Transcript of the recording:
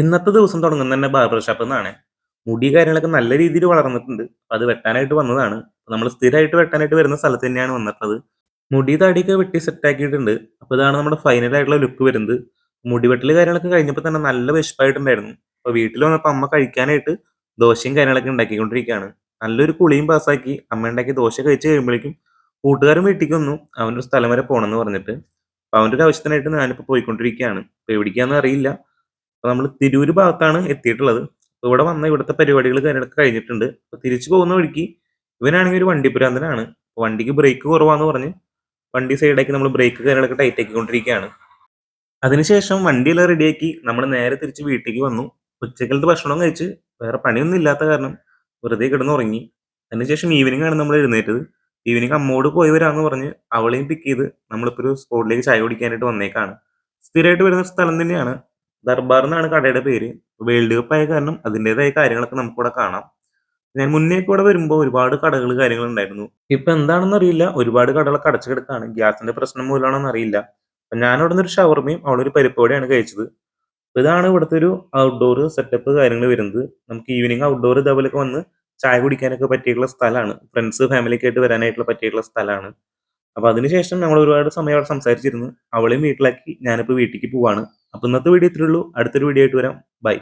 ഇന്നത്തെ ദിവസം തുടങ്ങുന്നത് തന്നെ ബാർബർ ഷോപ്പിൽ നിന്നാണ്. മുടി കാര്യങ്ങളൊക്കെ നല്ല രീതിയിൽ വളർന്നിട്ടുണ്ട്. അത് വെട്ടാനായിട്ട് വന്നതാണ്. നമ്മൾ സ്ഥിരമായിട്ട് വെട്ടാനായിട്ട് വരുന്ന സ്ഥലത്ത് തന്നെയാണ് വന്നിട്ടുള്ളത്. മുടി താടിയൊക്കെ വെട്ടി സെറ്റ് ആക്കിയിട്ടുണ്ട്. അപ്പോൾ ഇതാണ് നമ്മുടെ ഫൈനൽ ആയിട്ടുള്ള ലുക്ക് വരുന്നത്. മുടി വെട്ടൽ കാര്യങ്ങളൊക്കെ കഴിഞ്ഞപ്പോൾ തന്നെ നല്ല വിശപ്പായിട്ടുണ്ടായിരുന്നു. അപ്പോൾ വീട്ടിൽ വന്നപ്പോൾ അമ്മ കഴിക്കാനായിട്ട് ദോശയും കാര്യങ്ങളൊക്കെ ഉണ്ടാക്കിക്കൊണ്ടിരിക്കുകയാണ്. നല്ലൊരു കുളിയും പാസ്സാക്കി അമ്മ ഉണ്ടാക്കി ദോശ കഴിച്ച് കഴിയുമ്പോഴേക്കും കൂട്ടുകാരൻ വീട്ടിലേക്ക് വന്നു. അവനൊരു സ്ഥലം വരെ പോകണമെന്ന് പറഞ്ഞിട്ട്. അപ്പോൾ അവൻ്റെ ഒരു ആവശ്യത്തിനായിട്ട് ഞാനിപ്പോൾ പോയിക്കൊണ്ടിരിക്കുകയാണ്. ഇപ്പോൾ എവിടേക്കാണെന്ന് അറിയില്ല. അപ്പൊ നമ്മള് തിരൂര് ഭാഗത്താണ് എത്തിയിട്ടുള്ളത്. അപ്പൊ ഇവിടെ വന്ന ഇവിടുത്തെ പരിപാടികൾ കാര്യങ്ങളൊക്കെ കഴിഞ്ഞിട്ടുണ്ട്. അപ്പൊ തിരിച്ചു പോകുന്ന വഴിക്ക് ഇവനാണെങ്കിൽ ഒരു വണ്ടി ഭ്രാന്തനാണ്. അപ്പൊ വണ്ടിക്ക് ബ്രേക്ക് കുറവാന്ന് പറഞ്ഞ് വണ്ടി സൈഡാക്കി നമ്മൾ ബ്രേക്ക് കാര്യങ്ങളൊക്കെ ടൈറ്റ് ആക്കിക്കൊണ്ടിരിക്കുകയാണ്. അതിനുശേഷം വണ്ടിയെല്ലാം റെഡിയാക്കി നമ്മൾ നേരെ തിരിച്ച് വീട്ടിലേക്ക് വന്നു. ഉച്ചക്കലത്തെ ഭക്ഷണം കഴിച്ച് വേറെ പണിയൊന്നും ഇല്ലാത്ത കാരണം വെറുതെ കിടന്നുറങ്ങി. അതിനുശേഷം ഈവനിംഗ് ആണ് നമ്മൾ എഴുന്നേറ്റത്. ഈവനിംഗ് അമ്മോട് പോയി വരാന്ന് പറഞ്ഞ് അവളെയും പിക്ക് ചെയ്ത് നമ്മളിപ്പോൾ ഒരു സ്പോട്ടിലേക്ക് ചായ കുടിക്കാനായിട്ട് വന്നേക്കാണ്. സ്ഥിരമായിട്ട് വരുന്ന സ്ഥലം തന്നെയാണ്. ദർബാർ എന്നാണ് കടയുടെ പേര്. വേൾഡ് കപ്പ് ആയ കാരണം അതിന്റേതായ കാര്യങ്ങളൊക്കെ നമുക്കിവിടെ കാണാം. ഞാൻ മുന്നേ ഒക്കെ ഇവിടെ വരുമ്പോൾ ഒരുപാട് കടകൾ കാര്യങ്ങൾ ഉണ്ടായിരുന്നു. ഇപ്പൊ എന്താണെന്ന് അറിയില്ല. ഒരുപാട് കടകളൊക്കെ അടച്ചു കിടക്കാണ്. ഗ്യാസിന്റെ പ്രശ്നം മൂലമാണോന്ന് അറിയില്ല. അപ്പൊ ഞാൻ അവിടെ നിന്ന് ഒരു ഷവർമയും അവളൊരു പരിപ്പ് വടയാണ് കഴിച്ചത്. അപ്പൊ ഇതാണ് ഇവിടുത്തെ ഒരു ഔട്ട്ഡോർ സെറ്റപ്പ് കാര്യങ്ങൾ വരുന്നത്. നമുക്ക് ഈവനിങ് ഔട്ട്ഡോർ ഇതേപോലെയൊക്കെ വന്ന് ചായ കുടിക്കാനൊക്കെ പറ്റിയിട്ടുള്ള സ്ഥലമാണ്. ഫ്രണ്ട്സ് ഫാമിലിയൊക്കെ ആയിട്ട് വരാനായിട്ടുള്ള പറ്റിയിട്ടുള്ള സ്ഥലമാണ്. അപ്പൊ അതിനുശേഷം ഞങ്ങൾ ഒരുപാട് സമയം അവിടെ സംസാരിച്ചിരുന്നു. അവളെയും വീട്ടിലാക്കി ഞാനിപ്പോ വീട്ടിലേക്ക് പോവാണ്. അപ്പൊ ഇന്നത്തെ വീഡിയോ ഇത്രേ ഉള്ളൂ. അടുത്തൊരു വീഡിയോ ആയിട്ട് വരാം. ബൈ.